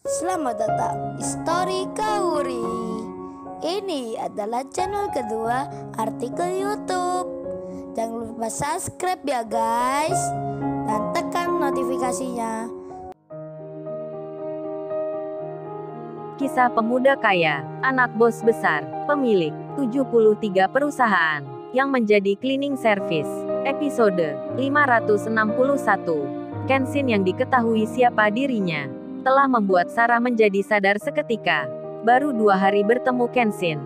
Selamat datang di Story Kauri. Ini adalah channel kedua artikel YouTube. Jangan lupa subscribe ya guys, dan tekan notifikasinya. Kisah pemuda kaya, anak bos besar, pemilik 73 perusahaan, yang menjadi cleaning service. Episode 561. Kenshin yang diketahui siapa dirinya telah membuat Sarah menjadi sadar seketika. Baru 2 hari bertemu Kenshin,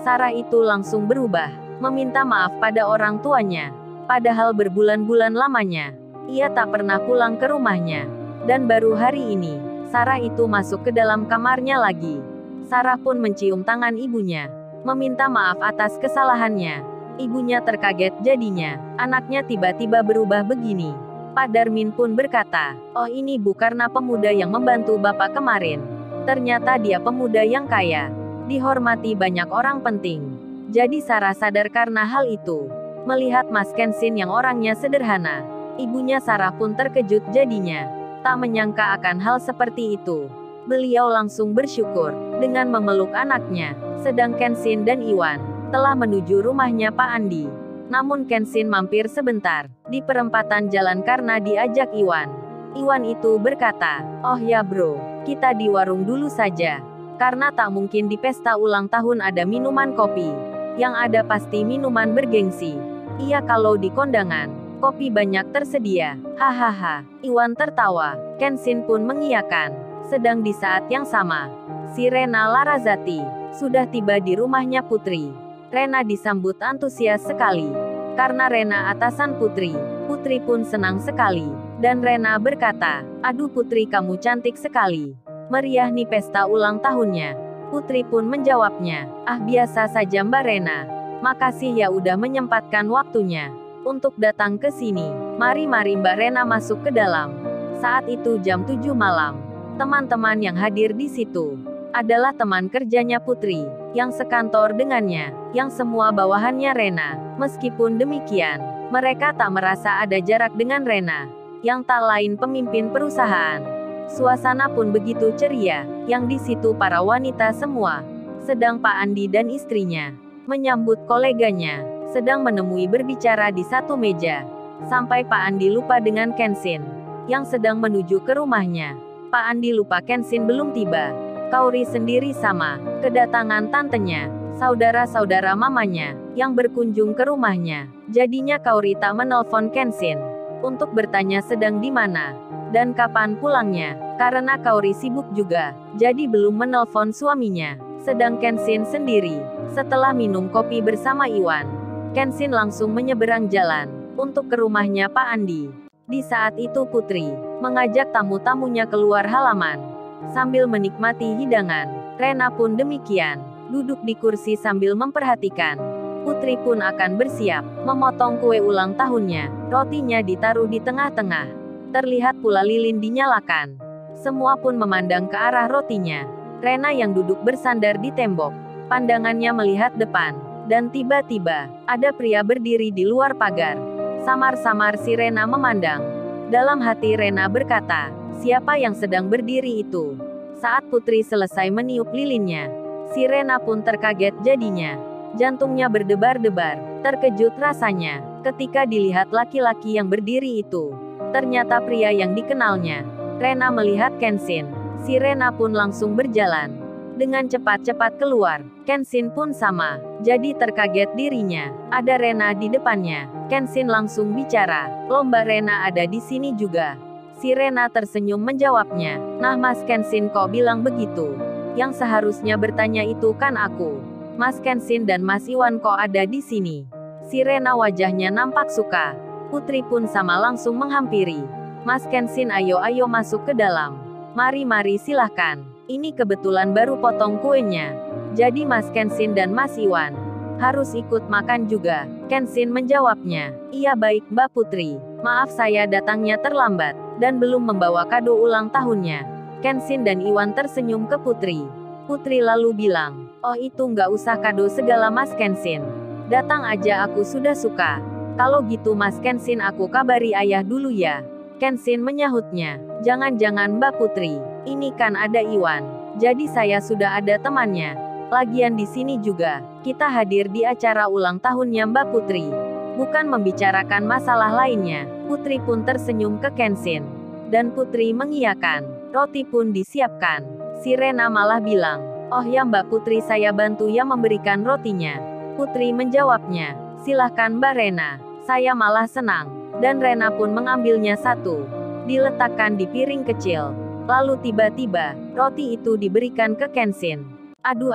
Sarah itu langsung berubah, meminta maaf pada orang tuanya. Padahal berbulan-bulan lamanya, ia tak pernah pulang ke rumahnya. Dan baru hari ini, Sarah itu masuk ke dalam kamarnya lagi. Sarah pun mencium tangan ibunya, meminta maaf atas kesalahannya. Ibunya terkaget jadinya, anaknya tiba-tiba berubah begini. Pak Darmin pun berkata, "Oh, ini Bu karena pemuda yang membantu Bapak kemarin. Ternyata dia pemuda yang kaya, dihormati banyak orang penting." Jadi Sarah sadar karena hal itu. Melihat Mas Kenshin yang orangnya sederhana, ibunya Sarah pun terkejut jadinya. Tak menyangka akan hal seperti itu. Beliau langsung bersyukur, dengan memeluk anaknya. Sedang Kenshin dan Iwan telah menuju rumahnya Pak Andi. Namun Kenshin mampir sebentar di perempatan jalan karena diajak Iwan. Iwan itu berkata, "Oh ya bro, kita di warung dulu saja. Karena tak mungkin di pesta ulang tahun ada minuman kopi. Yang ada pasti minuman bergengsi. Iya kalau di kondangan, kopi banyak tersedia." Hahaha. Iwan tertawa. Kenshin pun mengiyakan. Sedang di saat yang sama, si Rena Larazati sudah tiba di rumahnya Putri. Rena disambut antusias sekali. Karena Rena atasan Putri, Putri pun senang sekali. Dan Rena berkata, "Aduh Putri kamu cantik sekali. Meriah nih pesta ulang tahunnya." Putri pun menjawabnya, "Ah biasa saja Mbak Rena. Makasih ya udah menyempatkan waktunya untuk datang ke sini. Mari Mbak Rena masuk ke dalam." Saat itu jam 7 malam. Teman-teman yang hadir di situ adalah teman kerjanya Putri, yang sekantor dengannya, yang semua bawahannya Rena. Meskipun demikian, mereka tak merasa ada jarak dengan Rena, yang tak lain pemimpin perusahaan. Suasana pun begitu ceria, yang di situ para wanita semua. Sedang Pak Andi dan istrinya menyambut koleganya, sedang menemui berbicara di satu meja. Sampai Pak Andi lupa dengan Kenshin, yang sedang menuju ke rumahnya. Pak Andi lupa Kenshin belum tiba. Kauri sendiri sama, kedatangan tantenya, saudara-saudara mamanya, yang berkunjung ke rumahnya. Jadinya Kauri tak menelpon Kenshin untuk bertanya sedang di mana dan kapan pulangnya, karena Kauri sibuk juga, jadi belum menelpon suaminya. Sedang Kenshin sendiri, setelah minum kopi bersama Iwan, Kenshin langsung menyeberang jalan untuk ke rumahnya Pak Andi. Di saat itu Putri mengajak tamu-tamunya keluar halaman sambil menikmati hidangan. Rena pun demikian, duduk di kursi sambil memperhatikan. Putri pun akan bersiap memotong kue ulang tahunnya. Rotinya ditaruh di tengah-tengah. Terlihat pula lilin dinyalakan. Semua pun memandang ke arah rotinya. Rena yang duduk bersandar di tembok, pandangannya melihat depan. Dan tiba-tiba, ada pria berdiri di luar pagar. Samar-samar si Rena memandang. Dalam hati Rena berkata, "Siapa yang sedang berdiri itu?" Saat Putri selesai meniup lilinnya, si Rena pun terkaget jadinya. Jantungnya berdebar-debar, terkejut rasanya, ketika dilihat laki-laki yang berdiri itu. Ternyata pria yang dikenalnya. Rena melihat Kenshin. Si Rena pun langsung berjalan dengan cepat-cepat keluar. Kenshin pun sama, jadi terkaget dirinya. Ada Rena di depannya. Kenshin langsung bicara, "Lomba Rena ada di sini juga." Si Rena tersenyum menjawabnya, "Nah Mas Kenshin kok bilang begitu? Yang seharusnya bertanya itu kan aku. Mas Kenshin dan Mas Iwan kok ada di sini?" Si Rena wajahnya nampak suka. Putri pun sama langsung menghampiri. "Mas Kenshin ayo masuk ke dalam. Mari silahkan. Ini kebetulan baru potong kuenya. Jadi Mas Kenshin dan Mas Iwan harus ikut makan juga." Kenshin menjawabnya, "Iya baik Mbak Putri. Maaf saya datangnya terlambat, dan belum membawa kado ulang tahunnya." Kenshin dan Iwan tersenyum ke Putri. Putri lalu bilang, "Oh itu nggak usah kado segala Mas Kenshin. Datang aja aku sudah suka. Kalau gitu Mas Kenshin aku kabari ayah dulu ya." Kenshin menyahutnya, Jangan-jangan Mbak Putri, ini kan ada Iwan. Jadi saya sudah ada temannya. Lagian di sini juga, kita hadir di acara ulang tahunnya Mbak Putri. Bukan membicarakan masalah lainnya. Putri pun tersenyum ke Kenshin. Dan Putri mengiyakan. Roti pun disiapkan. Si Rena malah bilang, "Oh ya Mbak Putri, saya bantu ya memberikan rotinya." Putri menjawabnya, "Silahkan Mbak Rena, saya malah senang." Dan Rena pun mengambilnya satu. Diletakkan di piring kecil. Lalu tiba-tiba, roti itu diberikan ke Kenshin. Aduh,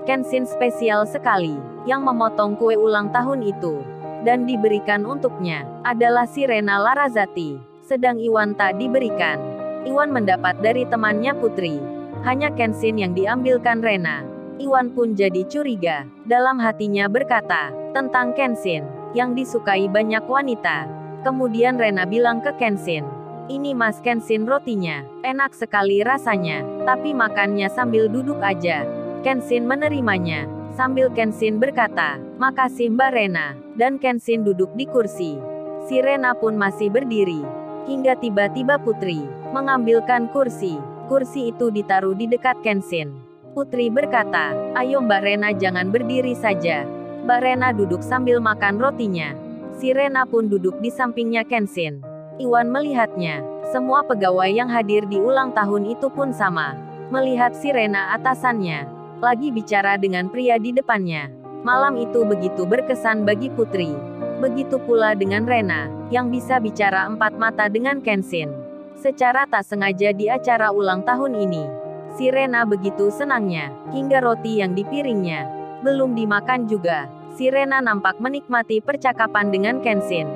Kenshin spesial sekali, yang memotong kue ulang tahun itu. Dan diberikan untuknya, adalah si Rena Larasati. Sedang Iwan tak diberikan. Iwan mendapat dari temannya Putri. Hanya Kenshin yang diambilkan Rena. Iwan pun jadi curiga. Dalam hatinya berkata, tentang Kenshin, yang disukai banyak wanita. Kemudian Rena bilang ke Kenshin, "Ini Mas Kenshin rotinya, enak sekali rasanya, tapi makannya sambil duduk aja." Kenshin menerimanya, sambil Kenshin berkata, "Makasih Mbak Rena." Dan Kenshin duduk di kursi. Si Rena pun masih berdiri. Hingga tiba-tiba Putri mengambilkan kursi. Kursi itu ditaruh di dekat Kenshin. Putri berkata, "Ayo Mbak Rena, jangan berdiri saja." Mbak Rena duduk sambil makan rotinya. Si Rena pun duduk di sampingnya Kenshin. Iwan melihatnya. Semua pegawai yang hadir di ulang tahun itu pun sama. Melihat si Rena atasannya lagi bicara dengan pria di depannya. Malam itu begitu berkesan bagi Putri. Begitu pula dengan Rena, yang bisa bicara empat mata dengan Kenshin. Secara tak sengaja di acara ulang tahun ini, si Rena begitu senangnya, hingga roti yang di piringnya belum dimakan juga. Si Rena nampak menikmati percakapan dengan Kenshin.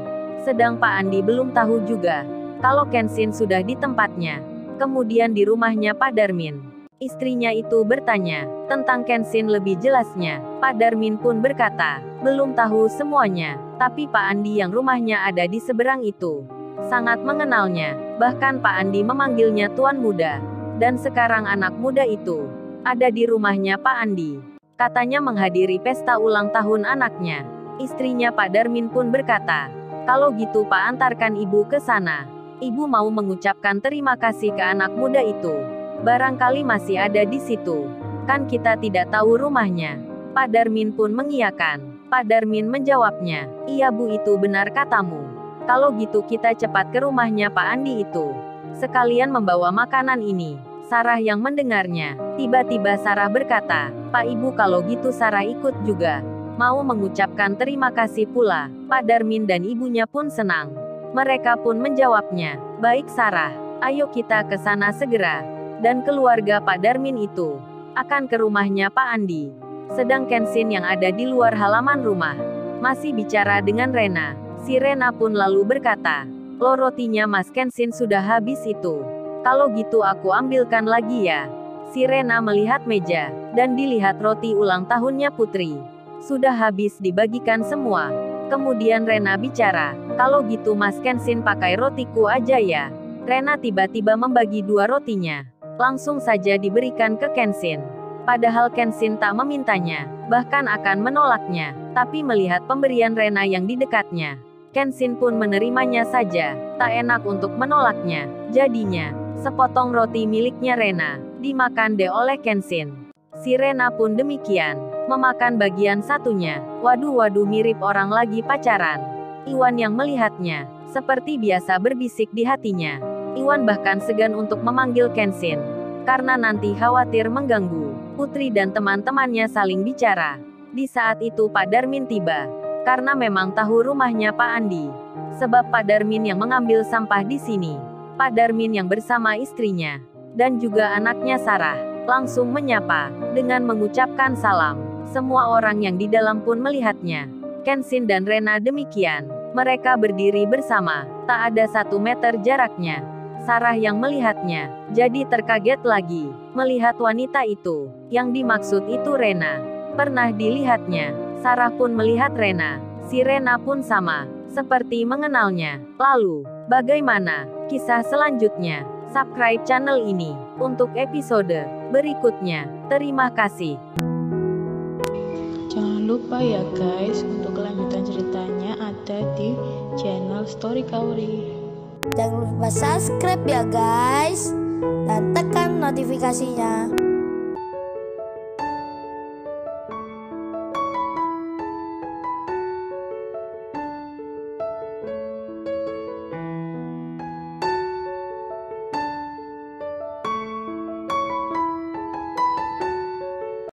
Sedang Pak Andi belum tahu juga kalau Kenshin sudah di tempatnya. Kemudian di rumahnya Pak Darmin, istrinya itu bertanya tentang Kenshin lebih jelasnya. Pak Darmin pun berkata, belum tahu semuanya, tapi Pak Andi yang rumahnya ada di seberang itu sangat mengenalnya. Bahkan Pak Andi memanggilnya Tuan Muda. Dan sekarang anak muda itu ada di rumahnya Pak Andi. Katanya menghadiri pesta ulang tahun anaknya. Istrinya Pak Darmin pun berkata, "Kalau gitu Pak, antarkan ibu ke sana. Ibu mau mengucapkan terima kasih ke anak muda itu. Barangkali masih ada di situ. Kan kita tidak tahu rumahnya." Pak Darmin pun mengiyakan. Pak Darmin menjawabnya, "Iya Bu, itu benar katamu. Kalau gitu kita cepat ke rumahnya Pak Andi itu. Sekalian membawa makanan ini." Sarah yang mendengarnya. Tiba-tiba Sarah berkata, "Pak Ibu, kalau gitu Sarah ikut juga. Mau mengucapkan terima kasih pula." Pak Darmin dan ibunya pun senang. Mereka pun menjawabnya, "Baik Sarah, ayo kita ke sana segera." Dan keluarga Pak Darmin itu akan ke rumahnya Pak Andi. Sedang Kenshin yang ada di luar halaman rumah masih bicara dengan Rena. Si Rena pun lalu berkata, "Lo rotinya Mas Kenshin sudah habis itu. Kalau gitu aku ambilkan lagi ya." Si Rena melihat meja, dan dilihat roti ulang tahunnya Putri sudah habis dibagikan semua. Kemudian Rena bicara, "Kalau gitu Mas Kenshin pakai rotiku aja ya." Rena tiba-tiba membagi dua rotinya. Langsung saja diberikan ke Kenshin. Padahal Kenshin tak memintanya, bahkan akan menolaknya. Tapi melihat pemberian Rena yang di dekatnya, Kenshin pun menerimanya saja. Tak enak untuk menolaknya. Jadinya, sepotong roti miliknya Rena dimakan deh oleh Kenshin. Si Rena pun demikian, memakan bagian satunya. Waduh, mirip orang lagi pacaran. Iwan yang melihatnya, seperti biasa berbisik di hatinya. Iwan bahkan segan untuk memanggil Kenshin, karena nanti khawatir mengganggu. Putri dan teman-temannya saling bicara. Di saat itu Pak Darmin tiba, karena memang tahu rumahnya Pak Andi. Sebab Pak Darmin yang mengambil sampah di sini. Pak Darmin yang bersama istrinya, dan juga anaknya Sarah, langsung menyapa, dengan mengucapkan salam. Semua orang yang di dalam pun melihatnya. Kenshin dan Rena demikian. Mereka berdiri bersama, tak ada 1 meter jaraknya. Sarah yang melihatnya, jadi terkaget lagi, melihat wanita itu. Yang dimaksud itu Rena. Pernah dilihatnya. Sarah pun melihat Rena. Si Rena pun sama, seperti mengenalnya. Lalu, bagaimana kisah selanjutnya? Subscribe channel ini untuk episode berikutnya. Terima kasih. Jangan lupa ya guys, untuk kelanjutan ceritanya ada di channel Story Kauri. Jangan lupa subscribe ya guys, dan tekan notifikasinya.